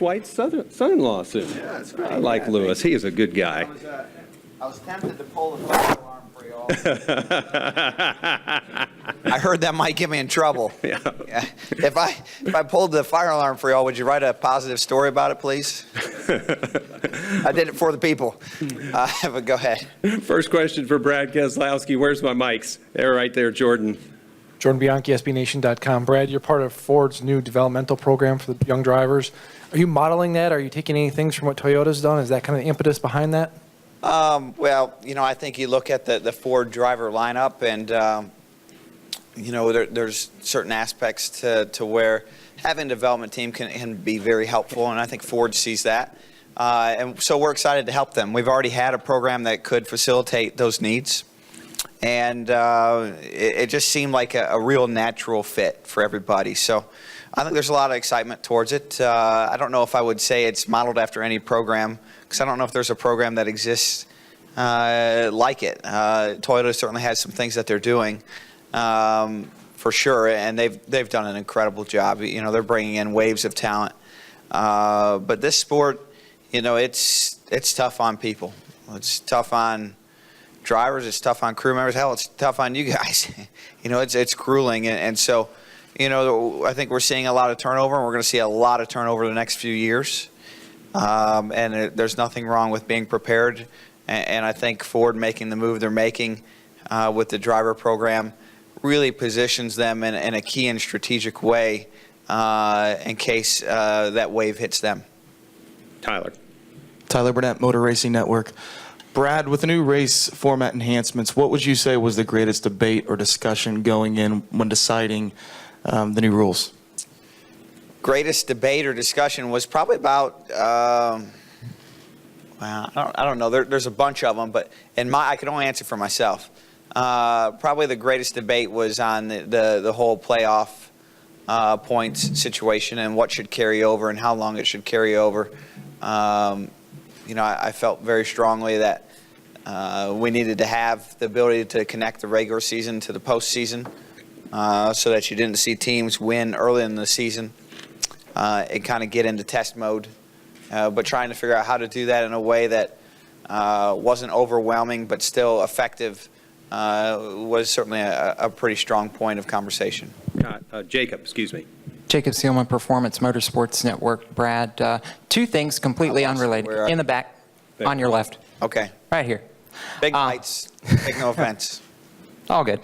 White's son-in-law soon. Yeah, that's great. I like Yeah, Lewis. He is a good guy. I was tempted to pull the fire alarm for y'all. I heard that might get me in trouble. Yeah. Yeah. If I pulled the fire alarm for y'all, would you write a positive story about it, please? I did it for the people. But go ahead. First question for Brad Keselowski. Where's my mics? They're right there, Jordan. Jordan Bianchi, SBNation.com. Brad, you're part of Ford's new developmental program for the young drivers. Are you modeling that? Are you taking any things from what Toyota's done? Is that kind of the impetus behind that? Well, I think you look at the Ford driver lineup, and there's certain aspects to where having a development team can be very helpful, and I think Ford sees that. And so we're excited to help them. We've already had a program that could facilitate those needs, and it just seemed like a real natural fit for everybody. So I think there's a lot of excitement towards it. I don't know if I would say it's modeled after any program, because I don't know if there's a program that exists like it. Toyota certainly has some things that they're doing for sure, and they've done an incredible job. They're bringing in waves of talent. But this sport, it's tough on people. It's tough on drivers. It's tough on crew members. Hell, it's tough on you guys. It's grueling, and so. I think we're seeing a lot of turnover, and we're going to see a lot of turnover the next few years. There's nothing wrong with being prepared. And I think Ford making the move they're making with the driver program really positions them in a key and strategic way in case that wave hits them. Tyler Burnett, Motor Racing Network. Brad, with the new race format enhancements, what would you say was the greatest debate or discussion going in when deciding the new rules? Greatest debate or discussion was probably about, well, I don't know. There's a bunch of them, but I can only answer for myself. Probably the greatest debate was on the whole playoff points situation and what should carry over and how long it should carry over. I felt very strongly that we needed to have the ability to connect the regular season to the postseason so that you didn't see teams win early in the season and kind of get into test mode. But trying to figure out how to do that in a way that wasn't overwhelming but still effective was certainly a pretty strong point of conversation. Jacob, excuse me. Jacob Seelman, Performance Motorsports Network. Brad, two things completely unrelated. In the back, on your left. Okay. Right here. Big lights. Take no offense. All good.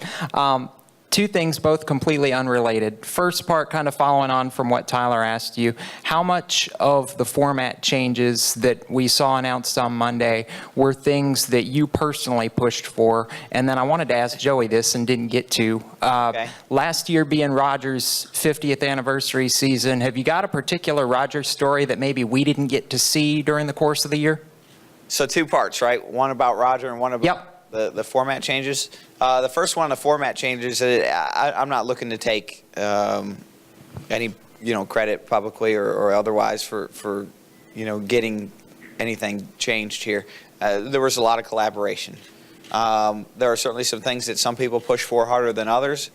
Two things, both completely unrelated. First part, kind of following on from what Tyler asked you, how much of the format changes that we saw announced on Monday were things that you personally pushed for? And then I wanted to ask Joey this and didn't get to. Okay. Last year being Roger's 50th anniversary season, have you got a particular Roger story that maybe we didn't get to see during the course of the year? So two parts, right? One about Roger and one about the format changes. The first one, the format changes, I'm not looking to take any credit publicly or otherwise for getting anything changed here. There was a lot of collaboration. There are certainly some things that some people push for harder than others,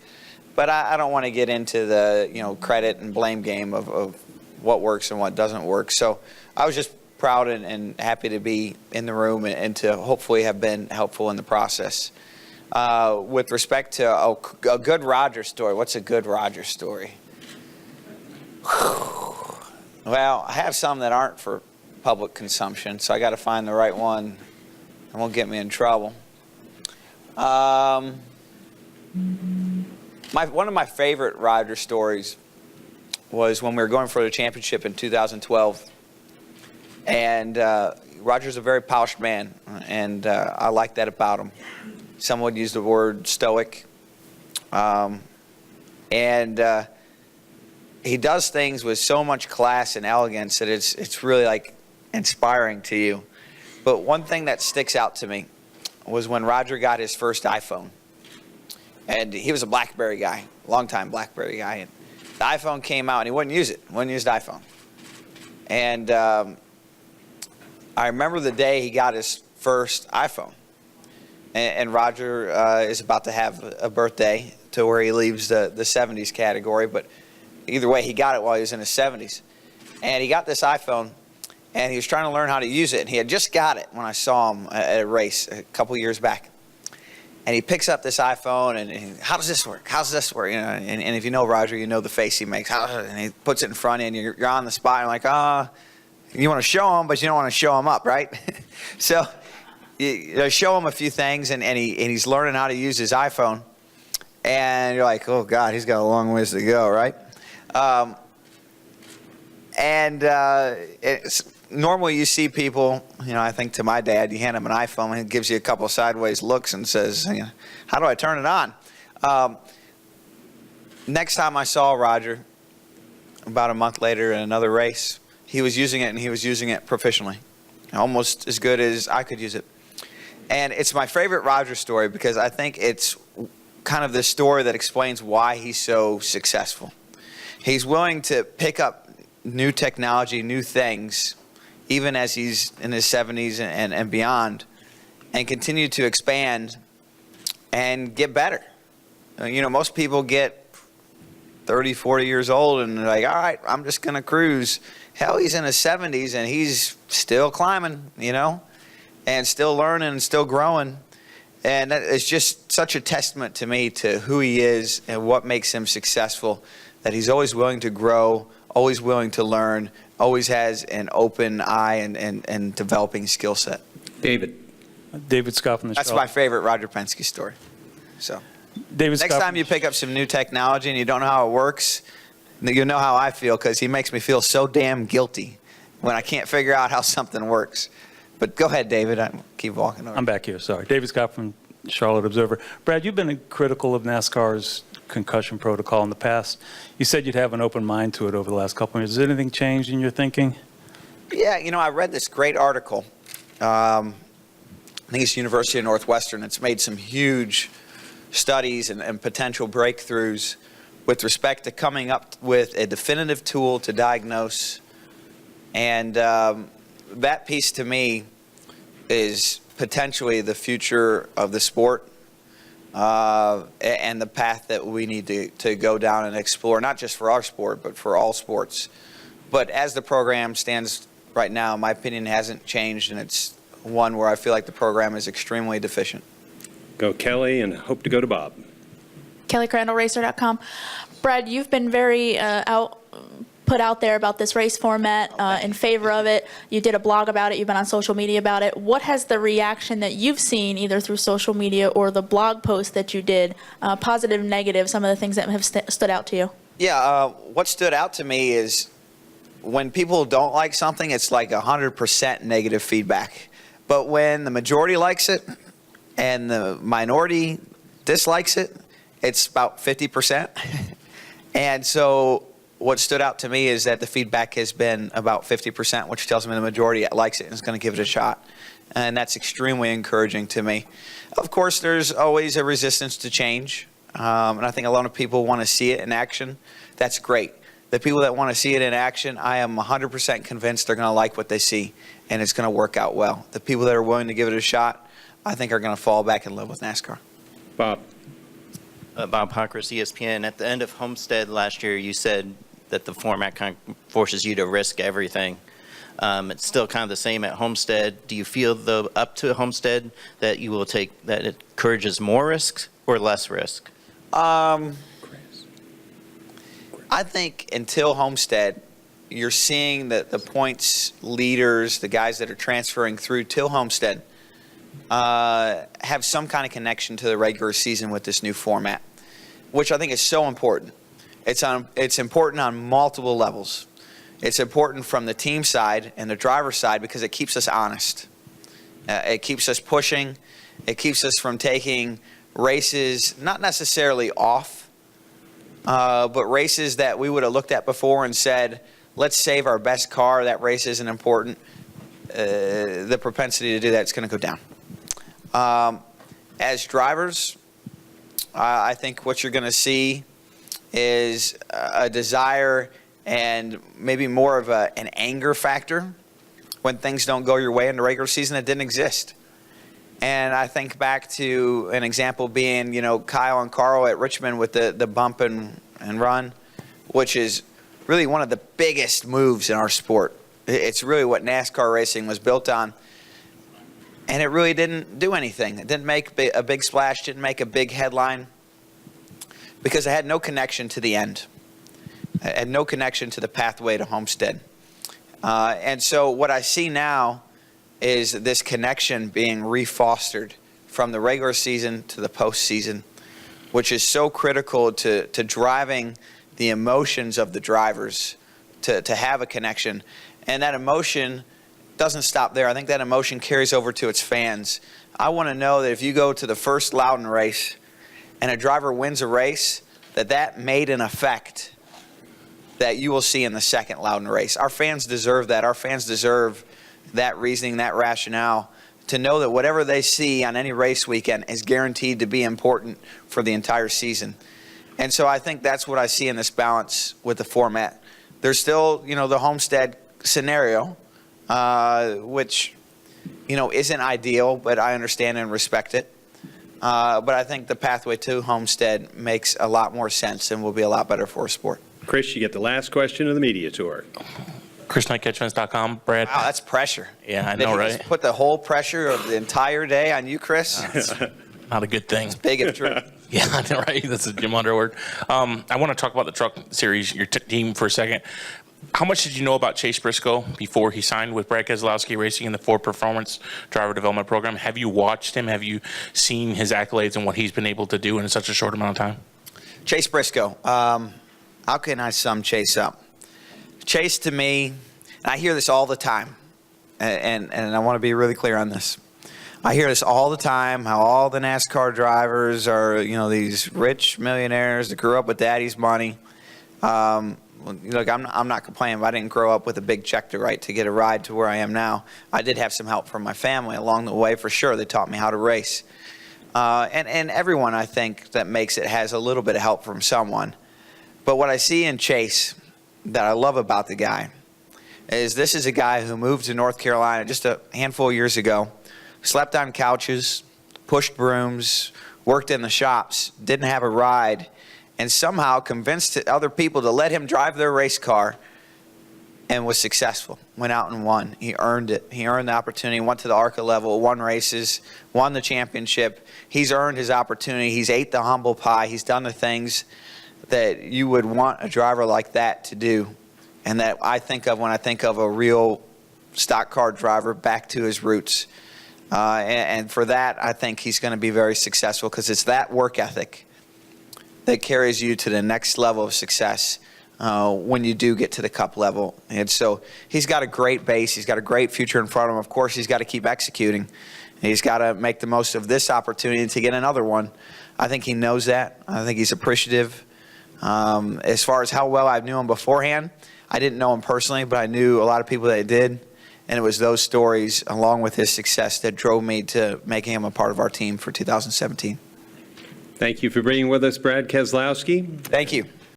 but I don't want to get into the credit and blame game of what works and what doesn't work. So I was just proud and happy to be in the room and to hopefully have been helpful in the process. With respect to a good Roger story, what's a good Roger story? Well, I have some that aren't for public consumption, so I got to find the right one and won't get me in trouble. One of my favorite Roger stories was when we were going for the championship in 2012. And Roger's a very polished man, and I like that about him. Some would use the word stoic. And he does things with so much class and elegance that it's really like inspiring to you. But one thing that sticks out to me was when Roger got his first iPhone. And he was a BlackBerry guy, longtime BlackBerry guy. And the iPhone came out, and he wouldn't use it, wouldn't use the iPhone. And I remember the day he got his first iPhone. And Roger is about to have a birthday to where he leaves the 70s category. But either way, he got it while he was in his 70s. And he got this iPhone, and he was trying to learn how to use it. And he had just got it when I saw him at a race a couple years back. And he picks up this iPhone, and how does this work? How's this work? You know, and if you know Roger, you know the face he makes. And he puts it in front of you, and you're on the spot. And you're like, you want to show him, but you don't want to show him up, right? So you show him a few things, and he's learning how to use his iPhone. And you're like, oh, God, he's got a long ways to go, right? Normally you see people, you know, I think to my dad, you hand him an iPhone and he gives you a couple of sideways looks and says, you know, how do I turn it on? Next time I saw Roger, about a month later in another race, he was using it, and he was using it proficiently, almost as good as I could use it. And it's my favorite Roger story because I think it's kind of the story that explains why he's so successful. He's willing to pick up new technology, new things, even as he's in his 70s and beyond, and continue to expand and get better. You know, most people get 30, 40 years old and they're like, all right, I'm just going to cruise. Hell, he's in his 70s and he's still climbing, you know, and still learning and still growing. And that is just such a testament to me to who he is and what makes him successful, that he's always willing to grow, always willing to learn, always has an open eye and developing skill set. David. David Scott from the That's Charlotte. my favorite Roger Penske story. So David next Scott time from- you pick up some new technology and you don't know how it works, you know how I feel, because he makes me feel so damn guilty when I can't figure out how something works. But go ahead, David. I keep walking over. I'm back here, sorry. David Scott from Charlotte Observer. Brad, you've been critical of NASCAR's concussion protocol in the past. You said you'd have an open mind to it over the last couple of years. Has anything changed in your thinking? Yeah, you know, I read this great article. I think it's University of Northwestern. It's made some huge studies and potential breakthroughs with respect to coming up with a definitive tool to diagnose. And that piece to me is potentially the future of the sport and the path that we need to go down and explore, not just for our sport, but for all sports. But as the program stands right now, my opinion hasn't changed, and it's one where I feel like the program is extremely deficient. Go Kelly, and hope to go to Bob. KellyCrandallRacer.com. Brad, you've been very put out there about this race format, in favor of it. You did a blog about it. You've been on social media about it. What has the reaction that you've seen, either through social media or the blog post that you did, positive, negative, some of the things that have stood out to you? Yeah, what stood out to me is when people don't like something, it's like 100% negative feedback. But when the majority likes it and the minority dislikes it, it's about 50%. And so what stood out to me is that the feedback has been about 50%, which tells me the majority likes it and is going to give it a shot. And that's extremely encouraging to me. Of course, there's always a resistance to change. And I think a lot of people want to see it in action. That's great. The people that want to see it in action, I am 100% convinced they're going to like what they see, and it's going to work out well. The people that are willing to give it a shot, I think, are going to fall back in love with NASCAR. Bob. Bob Hawkers, ESPN. At the end of Homestead last year, you said that the format kind of forces you to risk everything. It's still kind of the same at Homestead. Do you feel, though, up to Homestead, that you will take, that it encourages more risk or less risk? I think until Homestead, you're seeing that the points leaders, the guys that are transferring through till Homestead, have some kind of connection to the regular season with this new format, which I think is so important. It's important on multiple levels. It's important from the team side and the driver's side because it keeps us honest. It keeps us pushing. It keeps us from taking races, not necessarily off, but races that we would have looked at before and said, let's save our best car, that race isn't important. The propensity to do that is going to go down. As drivers, I think what you're going to see is a desire and maybe more of an anger factor when things don't go your way in the regular season that didn't exist. And I think back to an example being, Kyle and Carl at Richmond with the bump and run, which is really one of the biggest moves in our sport. It's really what NASCAR racing was built on. And it really didn't do anything. It didn't make a big splash, didn't make a big headline, because it had no connection to the end. It had no connection to the pathway to Homestead. And so what I see now is this connection being refostered from the regular season to the postseason, which is so critical to driving the emotions of the drivers to have a connection. And that emotion doesn't stop there. I think that emotion carries over to its fans. I want to know that if you go to the first Loudon race and a driver wins a race, that made an effect that you will see in the second Loudon race. Our fans deserve that. Our fans deserve that reasoning, that rationale, to know that whatever they see on any race weekend is guaranteed to be important for the entire season. And so I think that's what I see in this balance with the format. There's still, the Homestead scenario, which, isn't ideal, but I understand and respect it. But I think the pathway to Homestead makes a lot more sense and will be a lot better for our sport. Chris, you get the last question of the media tour. ChrisKnightCatchfence.com, Brad. Wow, that's pressure. Yeah, I Did know, he right? just put the whole pressure of the entire day on you, Chris? Not a good thing. Big if true. Yeah, I know, right? That's a Jim Underwood. I want to talk about the truck series, your team, for a second. How much did you know about Chase Briscoe before he signed with Brad Keselowski Racing in the Ford Performance Driver Development Program? Have you watched him? Have you seen his accolades and what he's been able to do in such a short amount of time? Chase Briscoe. How can I sum Chase up? Chase, to me, and I hear this all the time, and I want to be really clear on this. I hear this all the time, how all the NASCAR drivers are, these rich millionaires that grew up with daddy's money. Look, I'm not complaining, but I didn't grow up with a big check to write to get a ride to where I am now. I did have some help from my family along the way, for sure. They taught me how to race. And everyone, I think, that makes it has a little bit of help from someone. But what I see in Chase that I love about the guy is this is a guy who moved to North Carolina just a handful of years ago, slept on couches, pushed brooms, worked in the shops, didn't have a ride, and somehow convinced other people to let him drive their race car, and was successful. Went out and won. He earned it. He earned the opportunity, went to the ARCA level, won races, won the championship. He's earned his opportunity. He's ate the humble pie. He's done the things that you would want a driver like that to do, and that I think of when I think of a real stock car driver back to his roots. And for that, I think he's going to be very successful, because it's that work ethic that carries you to the next level of success when you do get to the cup level. And so he's got a great base. He's got a great future in front of him. Of course, he's got to keep executing. He's got to make the most of this opportunity to get another one. I think he knows that. I think he's appreciative. As far as how well I knew him beforehand, I didn't know him personally, but I knew a lot of people that did. And it was those stories, along with his success, that drove me to making him a part of our team for 2017. Thank you for being with us, Brad Keselowski. Thank you.